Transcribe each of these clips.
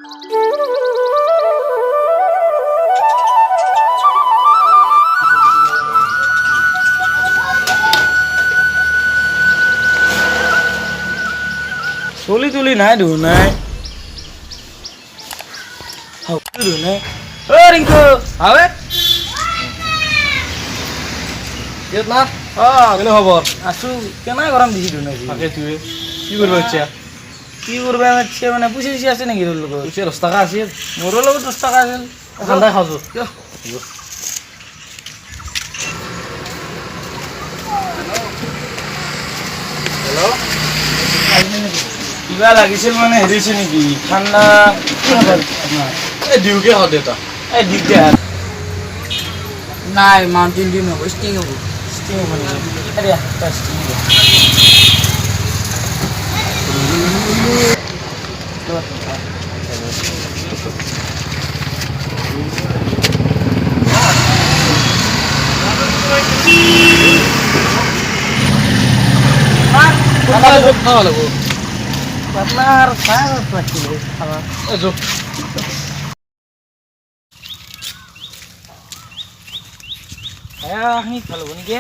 চলি তুলি নাই দেখোন নাই দেখোন নাই অ ৰিংকু আবে কেত না অ কেনে খবৰ আছো কেনে গৰম দিছি দেখোন আজি তাকে তুই কি কৰিব ইচ্ছা কি কৰবা মাতছে মানে পইচা চইচা আছে নেকি তোৰ লগত পইচা 10 টকা আছিল মোৰো লগত 10 টকা আছিল ঠাণ্ডা খাওঁছো হেল্ল' কিবা লাগিছিল মানে হেৰিছে নেকি ঠাণ্ডা এই দিউকে হত দেতা এই দিগদাৰ নাই মাউন্টেন ডিউ নহ'ব ষ্টিং হ'ব ষ্টিং হ'ব নেকি আৰে এটা ষ্টিং দিয়া আপনাৰ খাওয়া পাচ্ছিল খাবাৰ আপনি ভালো নাকি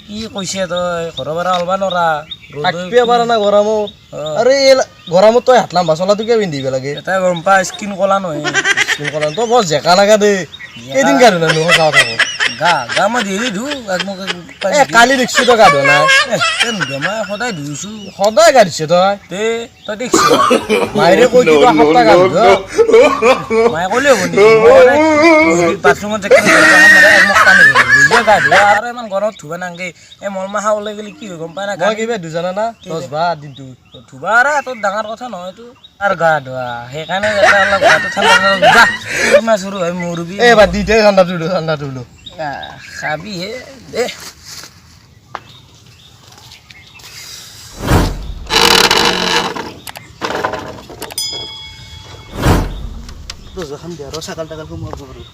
কি কৈছে তই ঘৰৰ পৰা ওলবা নৰা থাকিব পাৰা না গৰমত আৰে এই গৰমত তই হাত লাম্বা চলাটো কিয় পিন্ধিব লাগে এটা গম পা স্কিন কলা নহয় স্কিন কলা তই বৰ জেকা লাগা দেই কেইদিন গা ধুনা সঁচা কথা কওঁ গা মই দেৰি ধু কালি দেখিছো তই গা ধোৱা নাই মই সদায় ধুইছো সদায় গা ধুইছ তই তই দেখিছ মাইৰে কৈ কি তই সপ্তাহ গা ধুৱ মায়ে ক'লে হ'ব নেকি বাথৰুমত গা ধোৱা আৰু ইমান গৰমত ধুবা নাংগে এই মলমাহা ওলাই গ'লে কি হয় গম পাই না মই কিবা দুজানা না 10 বাৰ দিনটো ধুবা আৰু তোৰ ডাঙৰ কথা নহয়তো আৰু গা ধোৱা সেইকাৰণে অলপ গাটো ঠাণ্ডা চৰু হয় মুৰবি এই বাদ দি দে ঠাণ্ডাটো খাবি হে দে ৰজাখন দিয়া আৰু ছাগাল টাগাল সোমাব পাৰোঁ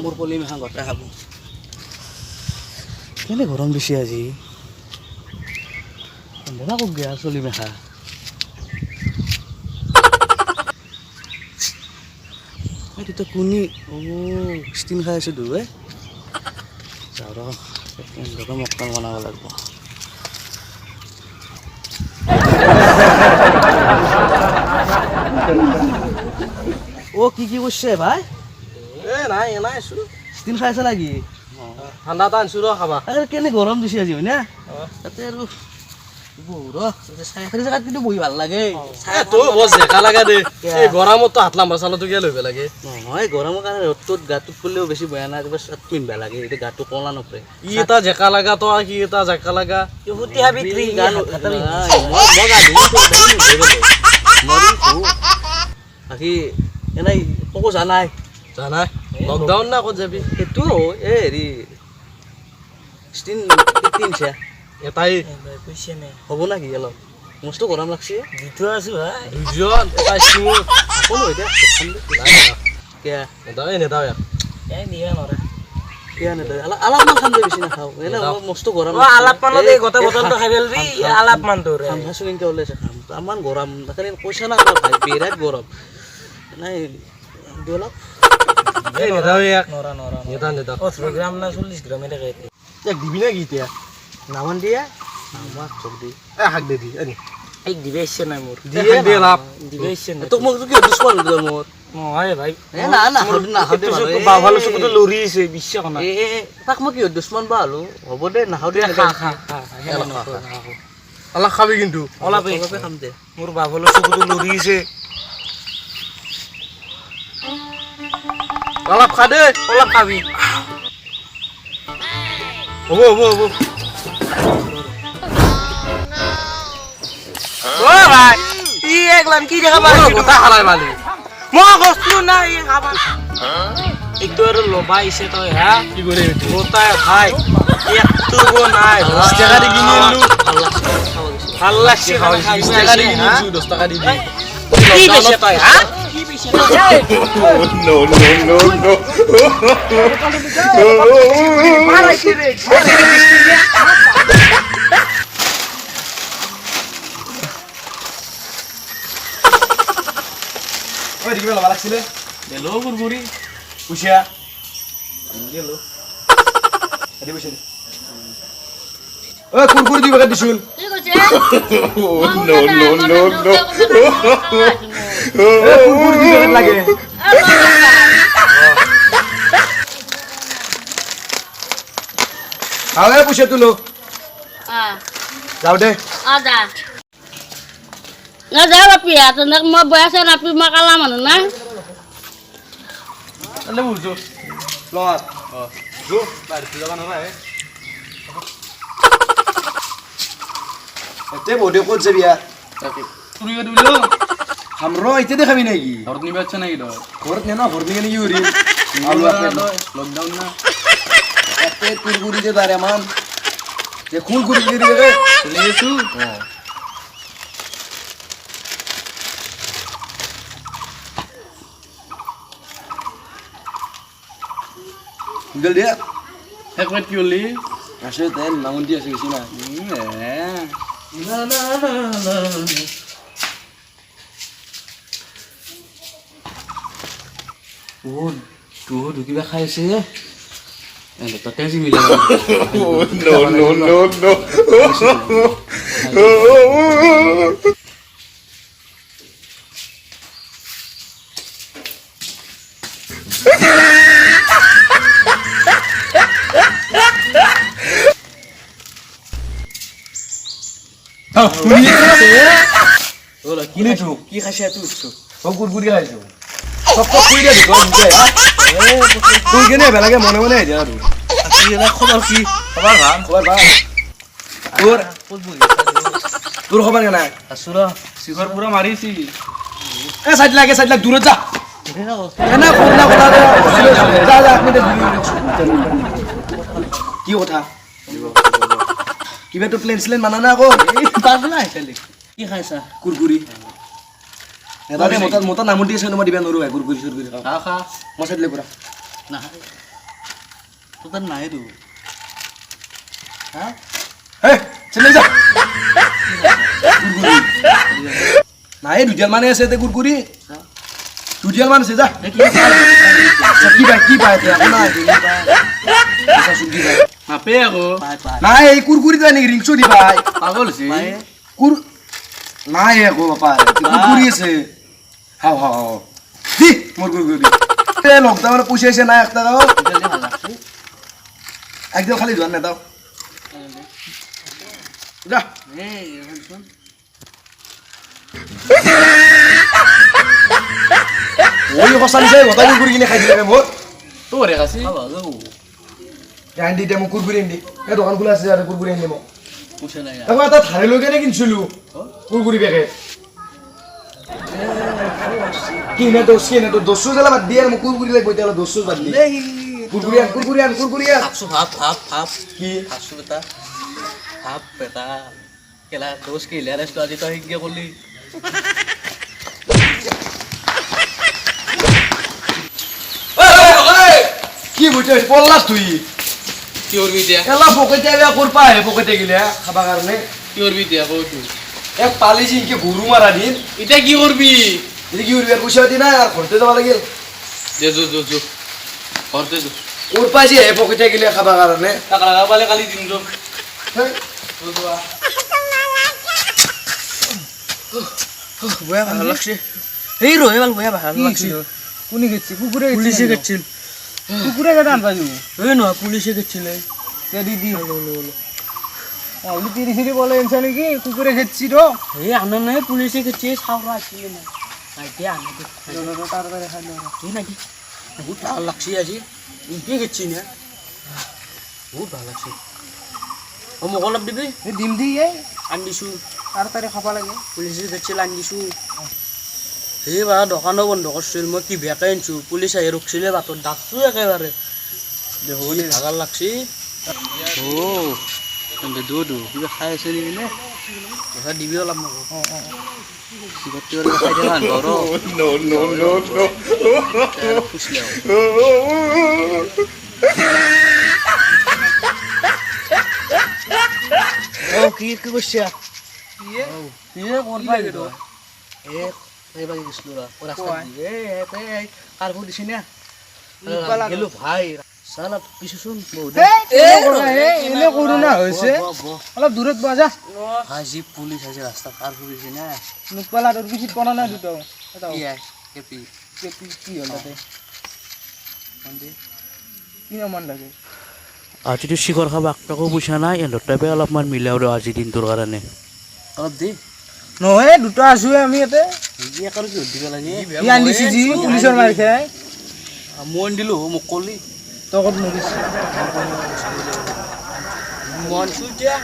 মোৰ পলিম এখন ঘৰতে খাব কেনে গৰম দিছে আজি দেনা কক গেয়া চলি মেখা এইটো কোনি ষ্টিম খাই আছোঁ দুৱে যাওঁ ৰ মকটান বনাব লাগিব কি কৰিছে ভাই নাই আছো ষ্টিম খাই আছে নেকি ঠাণ্ডা এটা আনিছো ৰ খাবা কেনে গৰম দিছে আজি হয় না তাতে আৰু চাইকেল জেগাত কিন্তু বহি ভাল লাগে তোৰ বৰ জেকা লাগা দেই এই গৰমত হাত লাম্বা চালাটো কিয় ল'ব লাগে নহয় গৰমৰ কাৰণে ৰ'দটোত গাটোত পৰিলেও বেছি বেয়া নাই চাৰ্ট পিন্ধিব লাগে এতিয়া গাটো ক'লা নপৰে ই এটা জেকা লাগা তই কি এটা জেকা লাগা বাকী এনেই ককো জানাই জানাই লকডাউন না ক'ত যাবি সেইটো এই হেৰি তিনিছে এটাই হ'ব নেকি অলপ মস্ত গৰম লাগছে দুজন এটা ষ্টিমত সকলো এতিয়া নেদাও অলপমান খাম দে বেছি নাখাওঁ এনে মস্ত গৰম ঠাণ্ডা চুলিংকে ওলাইছে খাম ইমান গৰম তাকে পইচা না বিৰাট গৰম নাই অলপ দিবি নেকি এতিয়া নামান দিয়া আমাক চক দি শাক দে দি দিবে ইচ্ছা নাই মোৰ দিয়ে লাভ দিবে ইচ্ছা নাই তোক মোক কি দুশ্মন মোৰ নহয় ভাই বাভালো চকুতো লৰিছে বিশ্বাস নাই তাক মই কি দুশ্মন বা হলো হ'ব দে নাখাওঁ দে অলপ খাবি কিন্তু অলপে খাম দে মোৰ বাভালো চকুতো লৰিছে অলপ খা দে অলপ খাবি হ'ব ও ভাই ই একলান কি দেখা পাই গোটা খালাই মালি মই কষ্ট নাই ই খাবা এইটো আৰু লবাইছে তই হা কি কৰি গোটাই খাই একটুকো নাই 10 টাকা দি কিনি আনিলো ভাল লাগছে 20 টাকা দি কিনি আনিছো 10 টাকা দি দি কি কৈছে তই হা কি কৈছে No, no, no, no. ঐ দেখিব ল'ব লাগিছিলে দেলো কুৰকুৰি পইচা দিলো এদি পইচা দি ঐ কুৰকুৰি দুই পেকেট দিছোন কুৰকুৰি দুই পেকেট লাগে আগে পইচা তুলো যাও দে Nggak jawab ya, tentang mau bahasa napi makalah mana nah? এলে বুজো লট জো বাড়ি যাবা না হে এতে বডি কোড যাবি আর তাকে চুরি করে দিলো হামরো এতে দেখাবি নাকি ঘরত নিবে আছে নাকি তো ঘরত নে না ঘর নিয়ে নাকি উরি আলু লকডাউন না এতে কুরকুরি দে দারে মান যে কোন কুরকুরি দিবে রে চলে গেছু গল দিয়া এক মিনিট কি হলি আসে তেল নামন দিয়ে আছে কিছু না না না না না তো কিবা খাইছে তাতে আজি মিলা no ওলা কি কিনে তো কি খাইছে তুই সব কুরকুরি খাইছো সব তো কুই দে তো তুই কেনে বেলাকে মনে মনে যা আর কি এলা খবর কি খবর ভাল খবর ভাই তোর তোর খবর কেনা আসুরা শিখর পুরা মারিছি এ সাইড লাগে দূরে যা এনা কোনা কোনা যা যা আপনি কি কথা কিবা তো প্লেন স্লেন মানা না আকৌ পারবে না খালি কি খাইছা কুরকুরি এবারে মতা নাম দিয়ে আছে দিবা নৰু কুরকুরি কুরকুরি খা খা মছাইলে পুরা না তো তার নাই দু হ্যাঁ এ চলে যা নাই দুজন মানে আছে তে কুরকুরি দুজন মানে আছে যা কি পায় তে আপনা মাপে আকৌ নাই এই কুরকুরি তো নাকি রিংসো দি ভাই পাগল আছে কুর নাই আকৌ বাপা কুরকুরি আছে হাও হাও দি মোর কুরকুরি তে লকডাউনে পয়সা আছে না 1 টাকাও একদম খালি ধর না দাও যা ওই হসানি যায় গটা কুরকুরি কিনে খাই দিলে মোর তোরে কাছে ক্যান্ডি দে মোক কুরকুরি এন্ডি এ দোকান খোলা আছে আর কুরকুরি এন্ডি মোক পয়সা নাই এখন এটা ধারে লই কেনে কিনছিলু কুরকুরি পেকে কিনে তো 200 জেলা বাদ দিয়ে মোক কুরকুরি লাগবে তাহলে 200 বাদ দি কুরকুরি আন হাফসু হাফ হাফ হাফ কি হাফসু বেটা হাফ বেটা কেলা দোষ কি লেরেস তো আজি তো হিগে করলি কি বুঝছ পল্লাস তুই কি করবি দিয়া এলা পকেটে আইবা করপা হে পকেটে গিলে খাবা কারণে কি করবি দিয়া কও তুই এক পালি জিনকে গরু মারা দিন এটা কি করবি এদি কি উড়বে পয়সা দি না আর করতে যাওয়া লাগিল দে জো জো জো করতে জো করপা যে হে পকেটে গিলে খাবা কারণে টাকা লাগা পালে কালি দিন জো জো জো বয়া ভালো লাগছে এই রো এবাল বয়া ভালো লাগছে কোনি গেছি কুকুরে পুলিশে গেছিল কুকুরে কেডা আনবা যাবো এই না পুলিশে গেছিল কে দিদি আউলি তিরিশিরি বলে এনছে নাকি কুকুরে গেছি তো এই আনা নাই পুলিশে গেছে সাউরা আসছিল না আইতে আনা দে তাড়াতাড়ি খাইলো তুই নাকি বহুত ভালো লাগছে আজি কে গেছি না বহুত ভালো লাগছে ও মোক অলপ দিবি দিম দি আনি দিছো তাড়াতাড়ি খাব লাগে পুলিশে গেছিল আনি দিছো এইবাৰ দোকানো বন্ধ কৰিছিল মই কি বেয়াকে আনিছো পুলিচ আহি ৰখিছিলে বাটত ডাকছো একেবাৰে দেখোন ভাগাৰ লাগছি ও কিন্তু দো দো কিবা খাই আছে নেকি নে পইচা দিবি অলপ মোক চিগৰটি আৰু খাই দিয়া ভাল ৰ খুচলে কি কৈছা কিয়ে কৰবা গেলো এইবাৰ গৈছিলো ৰাস্তা কাৰবোৰ দিছি না গেলো ভাই চালা পিছুচোন এনে কৰোণা হৈছে অলপ দূৰত বহা যা ভাই যি পুলিচ আছে ৰাস্তা কাৰবোৰ দিছি না মোক পালা তোৰ পিছত কৰা নাই দুটা কি আই কেপি কি হ'ল তাতে কি মন লাগে আজিতো শিখৰ খাবা একটাকো পইচা নাই এহঁতৰ টাইপে অলপমান মিলাও ৰ আজি দিনটোৰ কাৰণে অলপ দি নহয় দুটা আছো আমি ইয়াতে আৰু কি দিব লাগে ই আনিছি যি পুলিচৰ মাৰ খাই মই দিলো মোক কলি তই ক'ত মৰিছ মন চুইয়া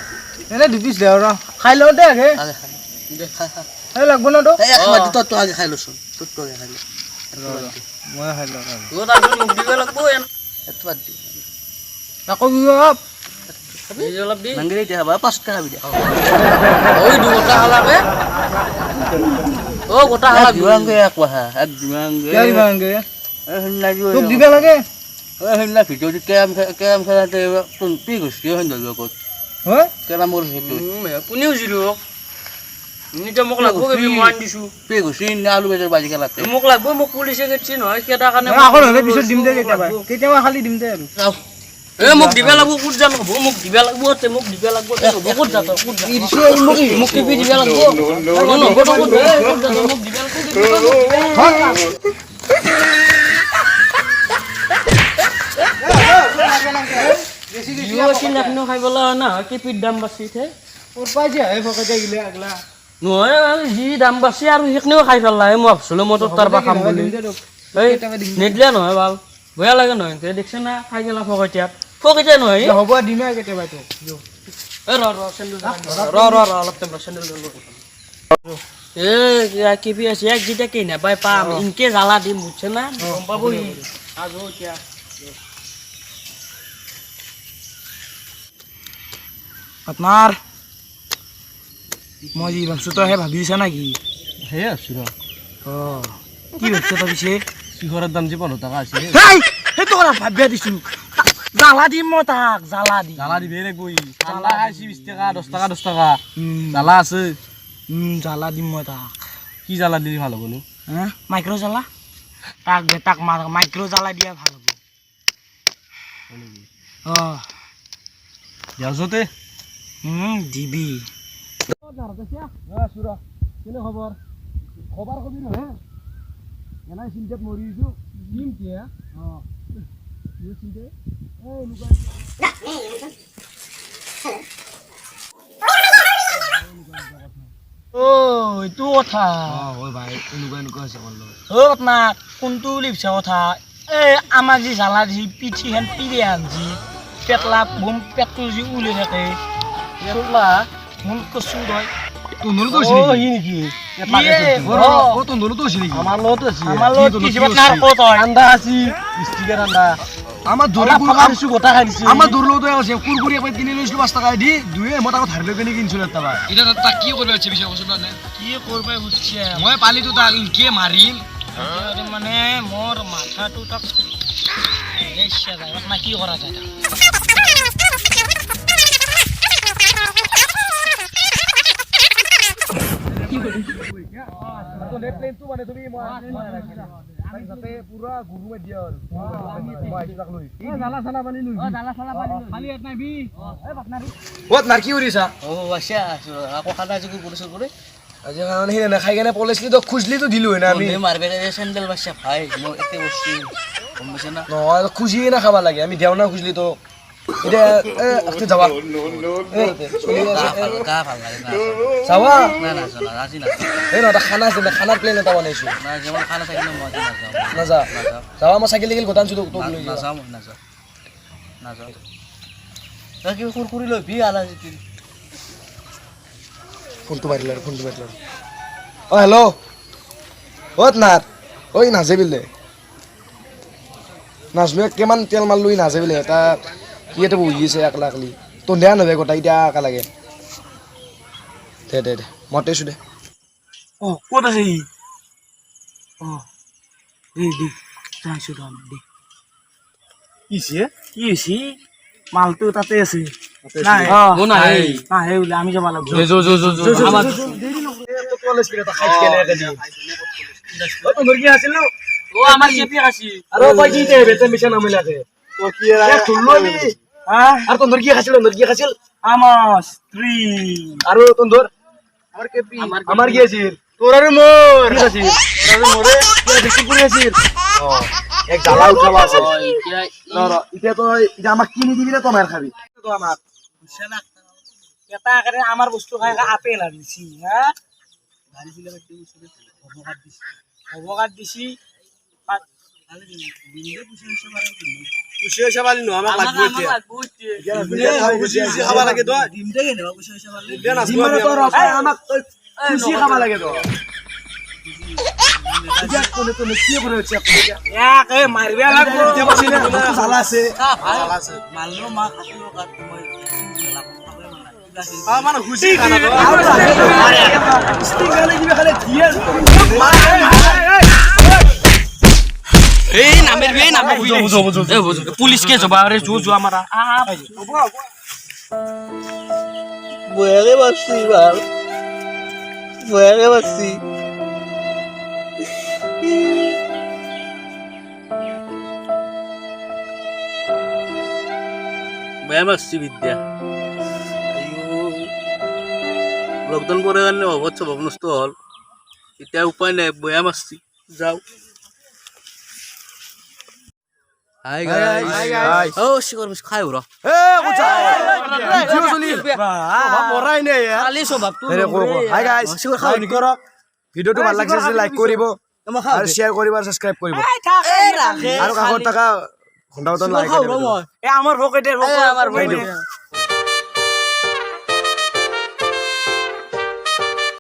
এনে দুপিছ দে আৰু খাই লওঁ দে আগে খাই লাগব ন তোক তো আগে খাই লচোন তোৰ তো আগে খাই ল মই খাই লওঁ তোৰ তাৰপিছত মোক দিব লাগব এত বাদ দি আকৌ বিবাহ অলপ দি নাংগিলে এতিয়া হবা 5 টাকা খাবি দে ওই দুটা হালাবে ও গোটা হালা দিবাংগে একবাহা এক দিবাংগে কি দিবাংগে লাগিও তোক দিবা লাগে হেনলা ভিডিও কেম খেলাতে কোন পি গছি হেন দল কত হয় কেলা মোর হেতু কোনেও জিৰো নিতে মোক লাগব কি মই আন দিছো পি গছি আলু বেজাৰ বাজি খেলাতে মোক লাগব মোক পুলিচে গেছি নহয় কেটা কাৰণে আকৌ হলে পিছত দিম দে কেতিয়াবা খালি দিম দে আৰু মোক দিবা লাগব কুত যাম মোক দিবা লাগব তে মোক দিবা লাগব তে বহুত যাত কুত মোক টিপি দিবা লাগব মোক দিবা লাগব বেছি নাকনো খাইবলা না কেপিৰ দাম বাছিছে ওৰ পাইছে হে ফকতে গিলে আগলা নহয় যি দাম বাছি আৰু হেকনেও খাই পেলা মই ভাবছিলো মই তোৰ তাৰ পৰা খাম বুলি এই নিদিলে নহয় ভাল বেয়া লাগে নহয় তে দেখছ না খাই গেলা ফকতিয়াত ফকতে নহয় হ'ব দিমে কেতিয়াবা তো এ ৰ চেন্ডেল অলপ টাইম চেন্ডেল কেপি আছে এক যেটা কি নাপাই পাম ইনকে জ্বালা দিম বুঝছে না গম পাবই আজো এতিয়া আপনার মই যি ভাবছো তই হে ভাবিছা নাকি হে আছো ৰ কি ভাবছো তই পিছে শিখৰৰ দাম যে 15 টাকা আছে সেই তোরা ভাবিয়া দিছো জ্বালা দিম মই তাক জ্বালা দিম জ্বালা দিবে লাগবই জ্বালা খাইছি 20 টাকা 10 টাকা জ্বালা আছে জ্বালা দিম মই তাক কি জ্বালা দিলি ভাল হ'ব নো হ্যাঁ মাইক্রো জ্বালা তাক বেটাক মাইক্রো জ্বালা দিয়া ভাল হ'ব যাওঁতে দিবি খবৰ খবৰ কবি নহয় এনাই চিন্তাত মৰিছো দিম কিয়া চিন্তা এইটো কথা হয় ভাই এনেকুৱা আছে আপনাৰ কোনটো লিপছা কথা এই আমাক যি জ্বালা দি পিঠিহেন পিৰি আনছি পেটলা বম পেটটো যি উলি থাকে পেটলা মন কচু হয় তোনল তো আছে নেকি তোনল তো আছে নেকি আমাৰ লগত আছে আমাৰ লগত কি জিবাত নাৰ কত হয় ঠাণ্ডা আছে ষ্টিকাৰ ঠাণ্ডা আমাৰ দৌৰ খাইছো গোটা খাই দিছে আমাৰ দৌৰ লওঁতে আছে কুৰকুৰি একবাৰ কিনি লৈছিলো 5 টাকা দি দুয়ে মই তাক ধাৰ লৈ কিনি কিনছিলো এটা বাৰ এতিয়া তাক কি কৰিব আছে পিছে কৈছো না কি কৰিব খুজিছে মই পালিতো তাক ইনকে মাৰিম মানে মোৰ মাথাটো তাক না কি কৰা যায় প্লেনটো মানে তুমি যাতে পুৰা গুৰুমে দিয়া আৰু মই তাক লৈ জালা চালা পানি লৈ খালি এত নাই বি এ পাটনাৰি বহুত নাকি উৰিছা আছে আকৌ খানা যদি কৰিছো কৰি আজি কাৰণে হে না খাই কেনে পলিছলি তো খুজলি তো দিলো না আমি মারবে স্যান্ডেল বাসা ভাই মই এতে বসছি কমছে না নহয় খুজিয়ে না খাবা লাগে আমি দেও না খুজলি তো এটা আস্তে যাবা চলি আছে গা ভাল লাগে না যাবা না না চলা আজি না এই না খানা আছে খানাৰ প্লেন এটা বনাইছো না যেমন খানা থাকিলে মই না না যা যাবা মই সাইকেল লেগেল গোটানছো তোক লৈ না যাও না যাও কি কুরকুরি লই ভি আলা ফোনটো মাৰিলে অ হেল্ল' অত নাট ঐ নাজে বিলে নাজলো কিমান তেল মাৰলো নাজে বিলে এটা কি এটা বহি আছে একলা একলি তন্ধিয়া নহয় গোটাই এতিয়া একা লাগে দে মতে শুদে অ ক'ত আছে ই অ দে চাইছো দে কিছে কি হৈছে মালটো তাতে আছে নাই নাই নাহে বোলে আমি যাব লাগিব আমাৰ কলেজ কিটা খাই কেনে একে ও তো মুৰগি আছিল না ও আমাৰ কেপি আছে আরে ভাই কি দে বেতে মিশন আমি লাগে তো কি এ তুললো নি হ্যাঁ আর তো মুরগি খাইছিল আমার স্ত্রী আর তো ধর আমার কেপি আমার গিয়েছিল তোর আর মোর কি আছে তোর আর মোরে কি বেশি করে আছিল ও এক জ্বালা উঠালা আছে এটা তো এটা আমাক কিনি দিবি না তো মার খাবি তো আমার এটা আকারে আমার বস্তু খাই আপেল আনিছি হ্যাঁ গাড়ি ছিল অবকাত দিছি খুশি হইছে বালি নো আমাক লাগবে খুশি খাবা লাগে তো ডিম দে নেবা খুশি হইছে বালি দে না আমাক খুশি খাবা লাগে তো ইয়া কোনে কি করে হচ্ছে আপনি এক এ মারবে লাগবো এটা বসি না জ্বালা আছে মারলো মা খালো কাট মই মানে খুশি খানা তো স্টিক গালে দিবে খালি দিয়ে এই নামের বে নামে বুঝো পুলিশ কে জবা রে জো আমারা বয়ারে বাসি বাল বয়ারে বাসি বয়া বাসি বিদ্যা লকডাউন পরে কাৰণে অবশ্য নষ্ট হল এতিয়া উপায় নাই বয়া মাছছি যাও হাই গাইস ও শিকর মিস খাই ওরা এ বুঝা ভিডিও চলি বাবা মরাই নে খালি স্বভাব তো হাই গাইস লাইক করক ভিডিওটো ভাল লাগছে লাইক কৰিব আৰু শেয়াৰ কৰিব আৰু সাবস্ক্ৰাইব কৰিব আৰু কাষত থকা ঘণ্টা বটন লাইক কৰিব এ আমাৰ পকেটে আমাৰ